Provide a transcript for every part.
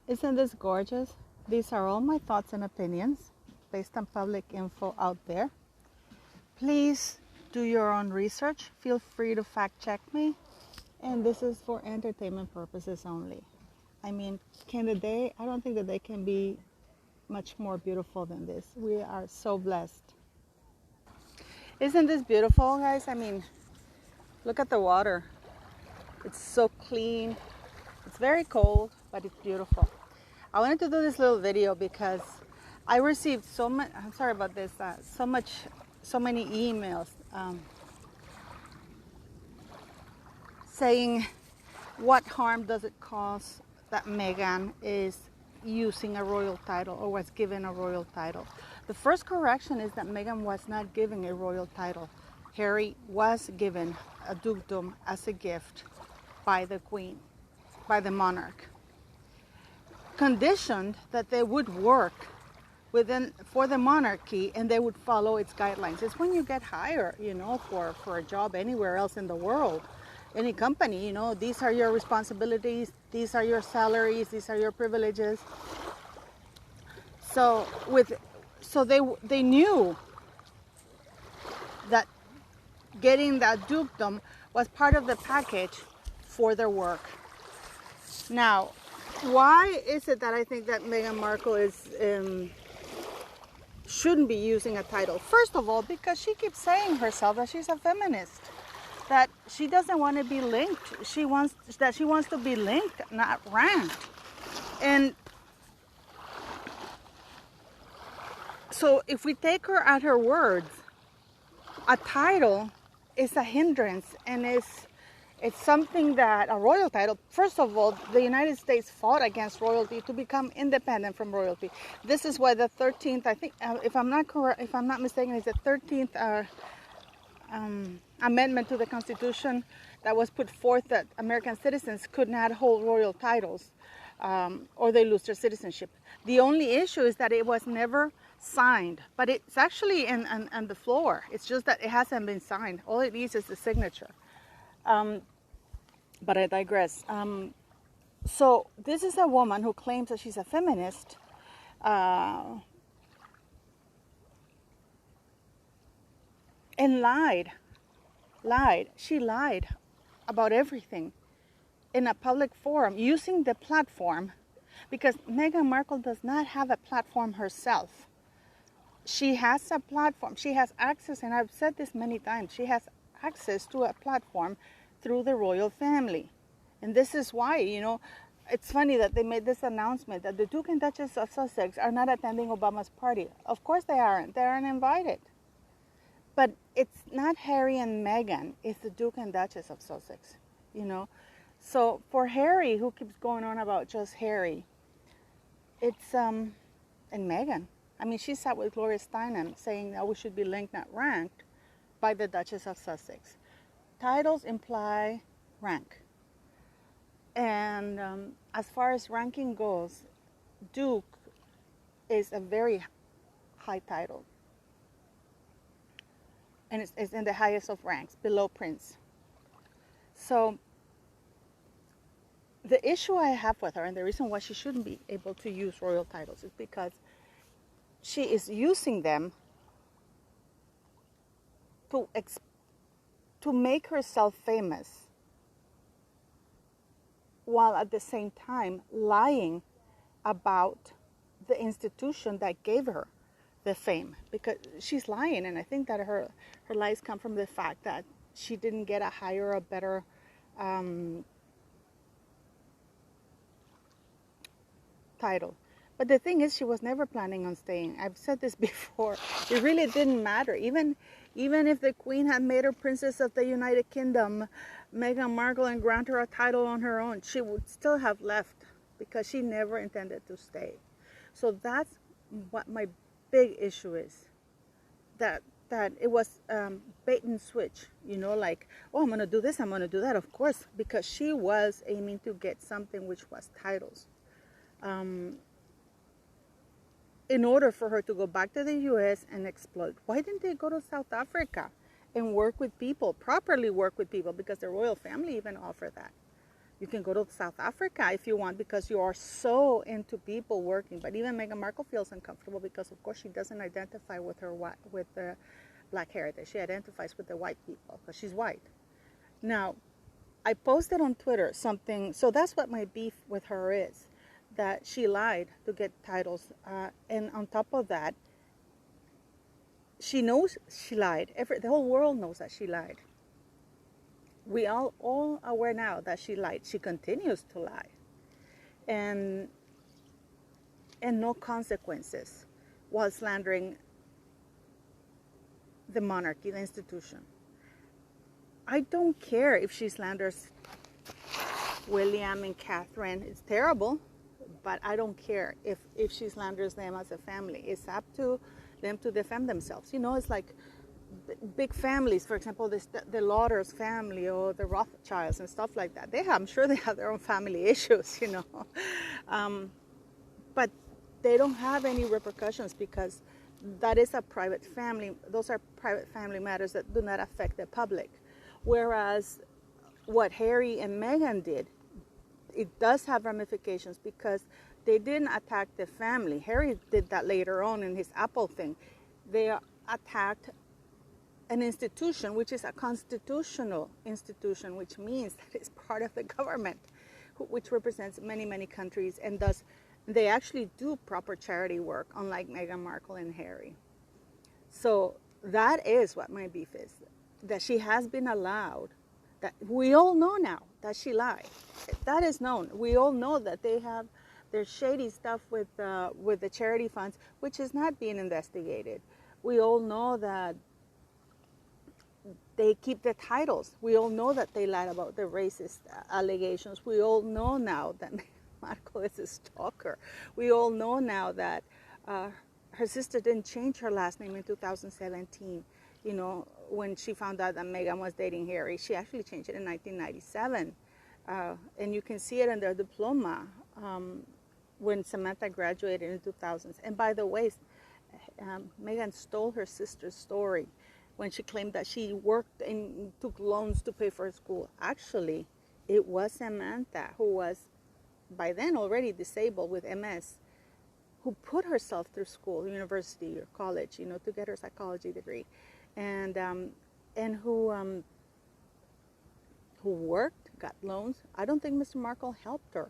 Isn't this gorgeous? These are all my thoughts and opinions based on public info out there. Please do your own research. Feel free to fact check me. And this is for entertainment purposes only. I mean, I don't think that they can be much more beautiful than this. We are so blessed. Isn't this beautiful, guys? I mean, look at the water. It's so clean. It's very cold, but it's beautiful. I wanted to do this little video because I received so much, I'm sorry about this, so many emails saying what harm does it cause that Meghan is using a royal title or was given a royal title. The first correction is that Meghan was not given a royal title. Harry was given a dukedom as a gift by the Queen, by the monarch, conditioned that they would work for the monarchy and they would follow its guidelines. It's when you get hired, for a job anywhere else in the world, any company, these are your responsibilities, these are your salaries, these are your privileges. So they knew that getting that dukedom was part of the package for their work. Now, why is it that I think that Meghan Markle shouldn't be using a title? First of all, because she keeps saying herself that she's a feminist, that she doesn't want to be linked. She wants to be linked, not ranked. And so if we take her at her words, a title is a hindrance, and it's something that a royal title, first of all, the United States fought against royalty to become independent from royalty. This is why the 13th, I think, if I'm not mistaken, it's the 13th amendment to the Constitution that was put forth, that American citizens could not hold royal titles or they lose their citizenship. The only issue is that it was never signed, but it's actually on the floor. It's just that it hasn't been signed. All it needs is the signature. But I digress. So this is a woman who claims that she's a feminist. And lied. She lied about everything in a public forum, using the platform, because Meghan Markle does not have a platform herself. She has a platform. She has access, and I've said this many times, she has access to a platform through the royal family. And this is why, it's funny that they made this announcement that the Duke and Duchess of Sussex are not attending Obama's party. Of course they aren't. They aren't invited. But it's not Harry and Meghan, it's the Duke and Duchess of Sussex, So for Harry, who keeps going on about just Harry, it's, and Meghan. I mean, she sat with Gloria Steinem saying that we should be linked, not ranked, by the Duchess of Sussex. Titles imply rank. And as far as ranking goes, Duke is a very high title. And it's in the highest of ranks, below Prince. So the issue I have with her, and the reason why she shouldn't be able to use royal titles, is because she is using them to make herself famous, while at the same time lying about the institution that gave her the fame, because she's lying. And I think that her lies come from the fact that she didn't get a higher or better title. But the thing is, she was never planning on staying. I've said this before. It really didn't matter. Even if the Queen had made her Princess of the United Kingdom, Meghan Markle, and grant her a title on her own, she would still have left, because she never intended to stay. So that's what my big issue is. That it was bait and switch, like, oh, I'm going to do this, I'm going to do that, of course, because she was aiming to get something which was titles. In order for her to go back to the U.S. and exploit. Why didn't they go to South Africa and work with people, properly work with people, because the royal family even offered that. You can go to South Africa if you want, because you are so into people working. But even Meghan Markle feels uncomfortable because, of course, she doesn't identify with the black heritage. She identifies with the white people because she's white. Now, I posted on Twitter something, so that's what my beef with her is, that she lied to get titles. And on top of that, she knows she lied. The whole world knows that she lied. We all aware now that she lied. She continues to lie. And no consequences while slandering the monarchy, the institution. I don't care if she slanders William and Catherine. It's terrible, but I don't care if she slanders them as a family. It's up to them to defend themselves. You know, it's like big families, for example, the Lauders family or the Rothschilds and stuff like that. I'm sure they have their own family issues, you know. But they don't have any repercussions because that is a private family. Those are private family matters that do not affect the public. Whereas what Harry and Meghan did, it does have ramifications because they didn't attack the family. Harry did that later on in his Apple thing. They attacked an institution, which is a constitutional institution, which means that it's part of the government, which represents many, many countries, and thus they actually do proper charity work, unlike Meghan Markle and Harry. So that is what my beef is, that she has been allowed, that we all know now that she lied. That is known. We all know that they have their shady stuff with the charity funds, which is not being investigated. We all know that they keep the titles. We all know that they lied about the racist allegations. We all know now that Markle is a stalker. We all know now that her sister didn't change her last name in 2017. You know, when she found out that Meghan was dating Harry, she actually changed it in 1997. And you can see it in their diploma when Samantha graduated in 2000. And by the way, Meghan stole her sister's story when she claimed that she worked and took loans to pay for her school. Actually, it was Samantha, who was by then already disabled with MS, who put herself through school, university or college, you know, to get her psychology degree, and who worked, got loans. I don't think Mr. Markle helped her.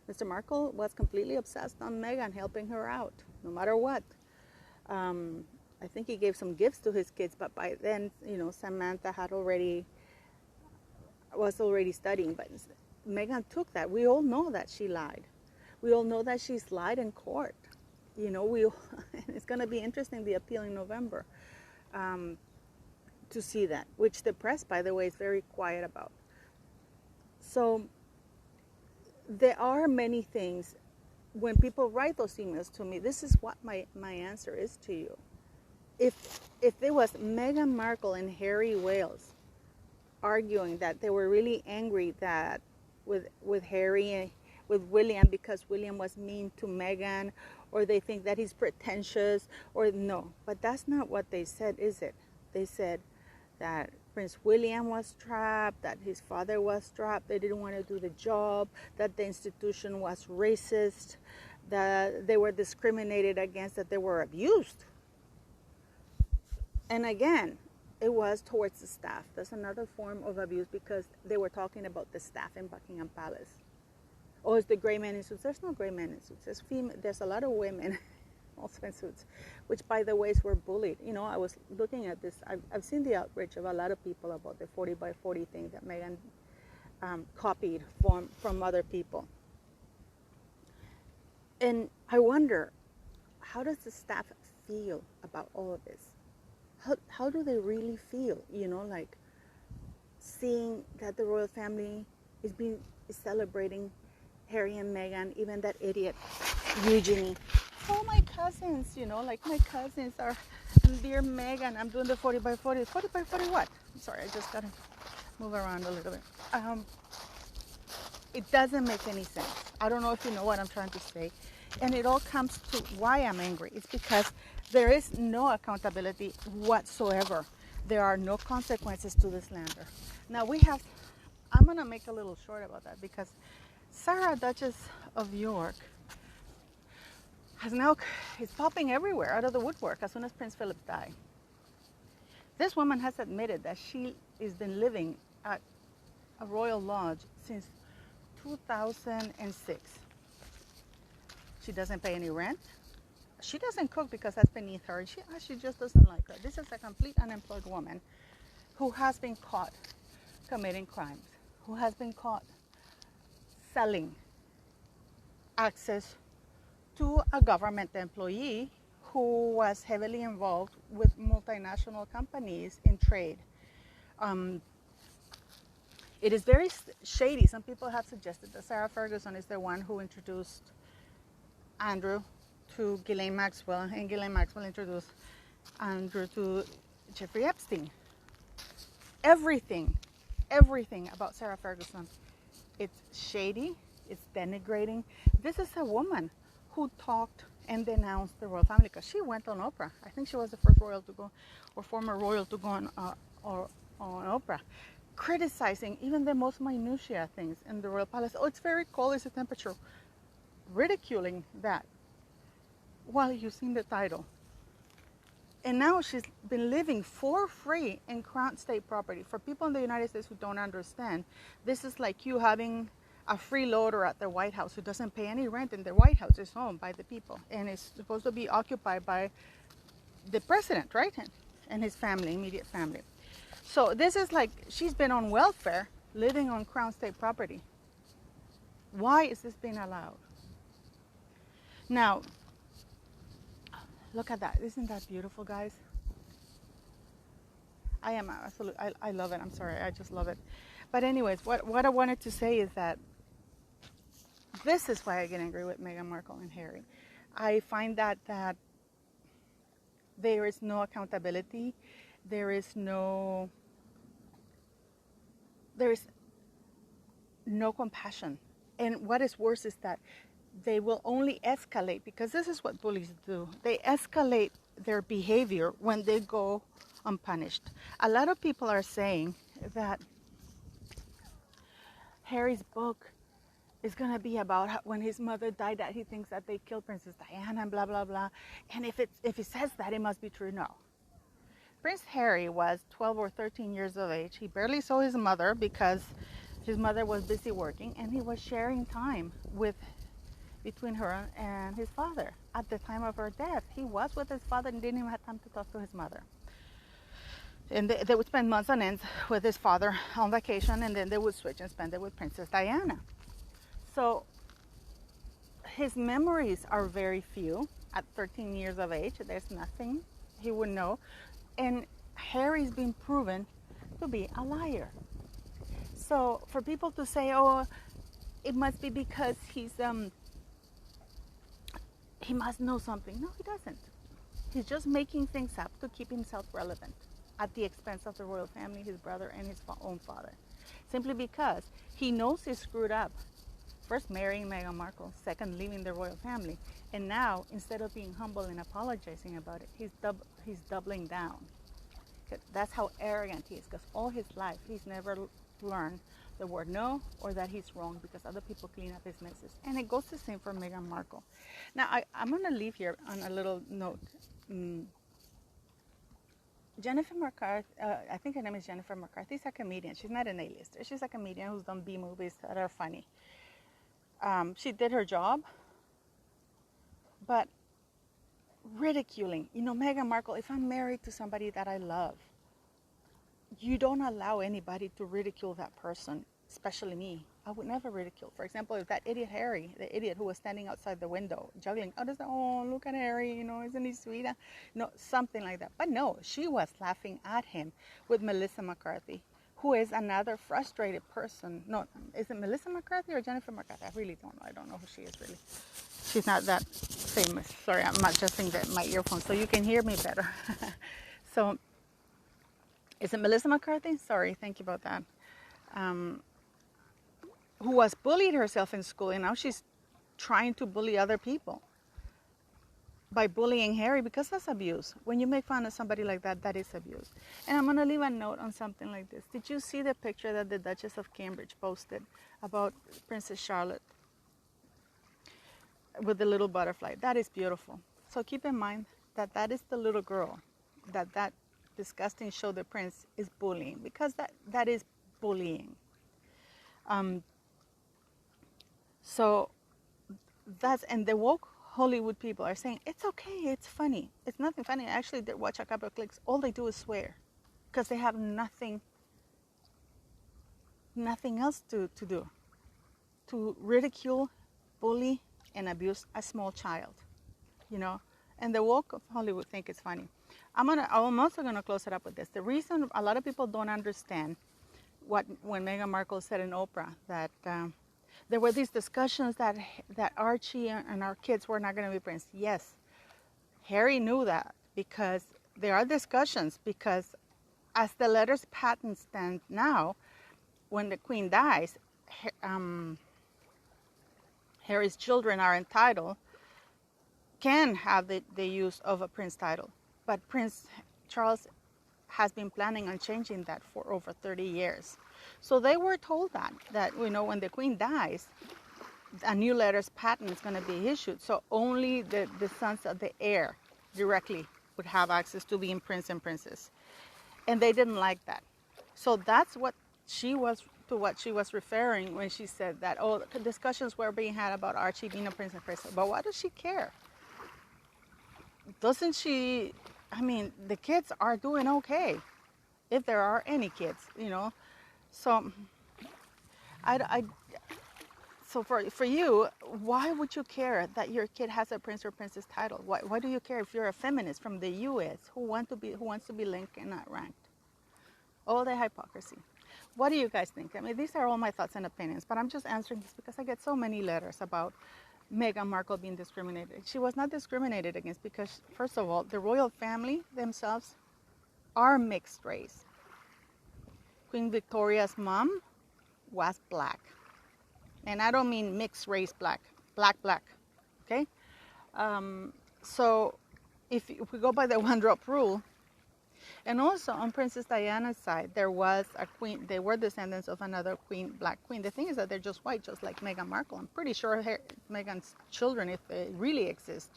Mr. Markle was completely obsessed on Meghan, helping her out, no matter what. I think he gave some gifts to his kids, but by then, you know, Samantha was already studying. But Meghan took that. We all know that she lied. We all know that she's lied in court. You know, it's going to be interesting, the appeal in November, to see that, which the press, by the way, is very quiet about. So there are many things. When people write those emails to me, this is what my answer is to you. If it was Meghan Markle and Harry Wales arguing that they were really angry that with Harry and with William because William was mean to Meghan, or they think that he's pretentious, or no, but that's not what they said, is it? They said that Prince William was trapped, that his father was trapped, they didn't want to do the job, that the institution was racist, that they were discriminated against, that they were abused. And again, it was towards the staff. That's another form of abuse because they were talking about the staff in Buckingham Palace. Oh, it's the gray men in suits. There's no gray men in suits. There's a lot of women also in suits, which, by the way, were bullied. You know, I was looking at this. I've seen the outrage of a lot of people about the 40 by 40 thing that Meghan copied from other people. And I wonder, how does the staff feel about all of this? How do they really feel? You know, like seeing that the royal family is celebrating Harry and Meghan, even that idiot Eugenie. Oh, my cousins, you know, like my cousins are, dear Meghan, I'm doing the 40 by 40. 40 by 40 what? I'm sorry, I just gotta move around a little bit. It doesn't make any sense. I don't know if you know what I'm trying to say. And it all comes to why I'm angry. It's because there is no accountability whatsoever. There are no consequences to the slander. Now we have I'm going to make a little short about that because Sarah, Duchess of York, is popping everywhere out of the woodwork as soon as Prince Philip died. This woman has admitted that she has been living at a royal lodge since 2006. She doesn't pay any rent. She doesn't cook because that's beneath her. She just doesn't like her. This is a complete unemployed woman who has been caught committing crimes, who has been caught selling access to a government employee who was heavily involved with multinational companies in trade. It is very shady. Some people have suggested that Sarah Ferguson is the one who introduced Andrew to Ghislaine Maxwell, and Ghislaine Maxwell introduced Andrew to Jeffrey Epstein. Everything about Sarah Ferguson, it's shady, it's denigrating. This is a woman who talked and denounced the royal family because she went on Oprah. I think she was the first royal to go, or former royal to go on Oprah, criticizing even the most minutiae things in the royal palace. Oh, it's very cold, it's the temperature. Ridiculing that while using the title. And now she's been living for free in Crown State property. For people in the United States who don't understand, this is like you having a freeloader at the White House who doesn't pay any rent, and the White House is owned by the people and is supposed to be occupied by the president, right? And his family, immediate family. So this is like she's been on welfare living on Crown State property. Why is this being allowed? Now, look at that. Isn't that beautiful, guys? I am absolutely, I love it. I'm sorry, I just love it. But anyways, what I wanted to say is that this is why I get angry with Meghan Markle and Harry. I find that there is no accountability. There is no compassion. And what is worse is that they will only escalate, because this is what bullies do. They escalate their behavior when they go unpunished. A lot of people are saying that Harry's book is going to be about how, when his mother died, that he thinks that they killed Princess Diana and blah, blah, blah. And if it says that, it must be true. No. Prince Harry was 12 or 13 years of age. He barely saw his mother because his mother was busy working, and he was sharing time between her and his father. At the time of her death, he was with his father and didn't even have time to talk to his mother. And they would spend months on end with his father on vacation, and then they would switch and spend it with Princess Diana. So his memories are very few. At 13 years of age, there's nothing he would know. And Harry's been proven to be a liar. So for people to say, oh, it must be because he must know something. No, he doesn't. He's just making things up to keep himself relevant at the expense of the royal family, his brother, and his own father. Simply because he knows he's screwed up. First, marrying Meghan Markle. Second, leaving the royal family. And now, instead of being humble and apologizing about it, he's doubling down. That's how arrogant he is, because all his life, he's never learned the word no, or that he's wrong because other people clean up his messes. And it goes the same for Meghan Markle. Now, I'm going to leave here on a little note. Jennifer McCarthy, I think her name is Jennifer McCarthy, is a comedian. She's not an A-lister. She's a comedian who's done B-movies that are funny. She did her job, but ridiculing. You know, Meghan Markle, if I'm married to somebody that I love, you don't allow anybody to ridicule that person, especially me. I would never ridicule. For example, if that idiot Harry, the idiot who was standing outside the window juggling, oh, look at Harry, you know, isn't he sweet? No, something like that. But no, she was laughing at him with Melissa McCarthy, who is another frustrated person. No, is it Melissa McCarthy or Jennifer McCarthy? I really don't know. I don't know who she is really. She's not that famous. Sorry, I'm adjusting my earphones so you can hear me better. So, is it Melissa McCarthy? Sorry, thank you about that. Who was bullied herself in school, and now she's trying to bully other people. by bullying Harry, because that's abuse. When you make fun of somebody like that, that is abuse. And I'm going to leave a note on something like this. Did you see the picture that the Duchess of Cambridge posted about Princess Charlotte with the little butterfly? That is beautiful. So keep in mind that that is the little girl that disgusting show the prince is bullying, because that is bullying. So that's, and the woke Hollywood people are saying, it's okay, it's funny. It's nothing funny. Actually, they watch a couple of clicks. All they do is swear because they have nothing else to do. To ridicule, bully, and abuse a small child, you know? And the woke of Hollywood think it's funny. I'm also gonna close it up with this. The reason a lot of people don't understand when Meghan Markle said in Oprah that there were these discussions that Archie and our kids were not going to be prince. Yes, Harry knew that, because there are discussions, because as the letters patent stand now, when the Queen dies, Harry's children are entitled, can have the use of a prince title. But Prince Charles has been planning on changing that for over 30 years. So they were told that you know, when the Queen dies, a new letters patent is going to be issued. So only the sons of the heir directly would have access to being prince and princess. And they didn't like that. So that's what she was referring when she said that, oh, discussions were being had about Archie being a prince and princess. But why does she care? Doesn't she? I mean, the kids are doing okay, if there are any kids, you know. So, so for you, why would you care that your kid has a prince or princess title? Why do you care if you're a feminist from the U.S. who wants to be linked and not ranked? All the hypocrisy. What do you guys think? I mean, these are all my thoughts and opinions, but I'm just answering this because I get so many letters about Meghan Markle being discriminated. She was not discriminated against because, first of all, the royal family themselves are mixed race. Queen Victoria's mom was black. And I don't mean mixed race black, black, okay? So if we go by the one drop rule, and also on Princess Diana's side, there was a queen, they were descendants of another queen, black queen. The thing is that they're just white, just like Meghan Markle. I'm pretty sure Meghan's children, if they really exist,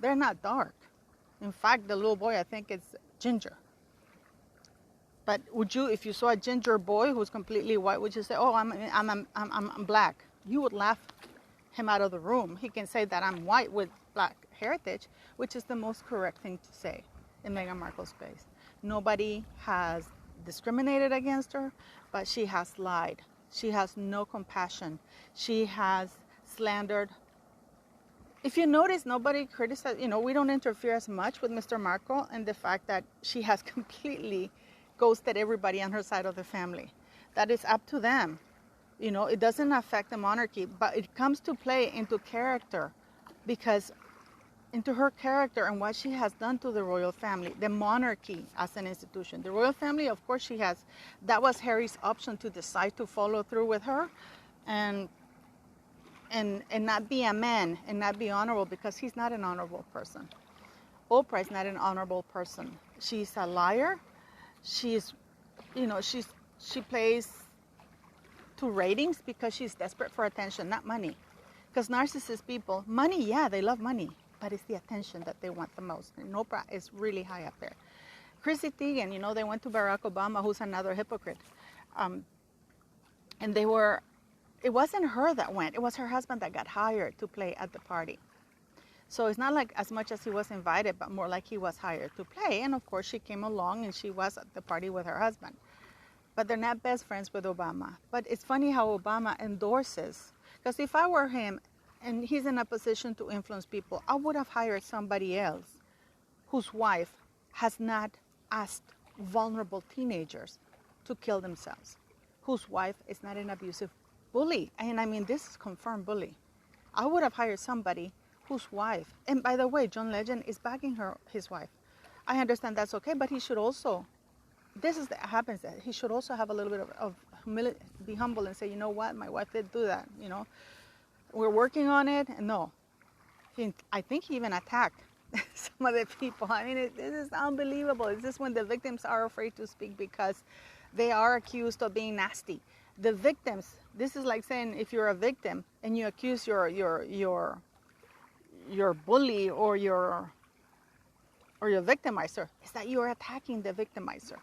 they're not dark. In fact, the little boy, I think, is ginger. But would you, if you saw a ginger boy who's completely white, would you say, oh, I'm black? You would laugh him out of the room. He can say that I'm white with black heritage, which is the most correct thing to say in Meghan Markle's case. Nobody has discriminated against her, but she has lied. She has no compassion. She has slandered. If you notice, nobody criticized, you know, we don't interfere as much with Mr. Markle and the fact that she has completely ghosted everybody on her side of the family. That is up to them. You know, it doesn't affect the monarchy, but it comes to play into character, because into her character and what she has done to the royal family, the monarchy as an institution. The royal family, of course, that was Harry's option to decide to follow through with her and not be a man and not be honorable, because he's not an honorable person. Oprah is not an honorable person. She's a liar. She's, you know, she plays to ratings because she's desperate for attention, not money. Because narcissist people, money, yeah, they love money, but it's the attention that they want the most. And Oprah is really high up there. Chrissy Teigen, you know, they went to Barack Obama, who's another hypocrite. And it wasn't her that went, it was her husband that got hired to play at the party. So it's not like as much as he was invited, but more like he was hired to play. And of course she came along and she was at the party with her husband. But they're not best friends with Obama. But it's funny how Obama endorses, because if I were him and he's in a position to influence people, I would have hired somebody else whose wife has not asked vulnerable teenagers to kill themselves, whose wife is not an abusive bully. And I mean, this is confirmed bully. I would have hired somebody whose wife, and by the way, John Legend is backing his wife. I understand that's okay, but he should also, happens that he should also have a little bit of humility, be humble and say, you know what, my wife did do that, you know. We're working on it, and no. I think he even attacked some of the people. I mean, this is unbelievable. It's just when the victims are afraid to speak because they are accused of being nasty. The victims, this is like saying if you're a victim and you accuse your bully or your victimizer, is that you're attacking the victimizer.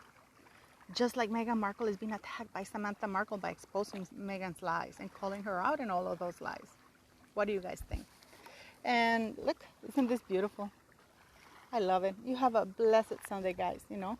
Just like Meghan Markle is being attacked by Samantha Markle by exposing Meghan's lies and calling her out in all of those lies. What do you guys think? And look, isn't this beautiful? I love it. You have a blessed Sunday, guys, you know.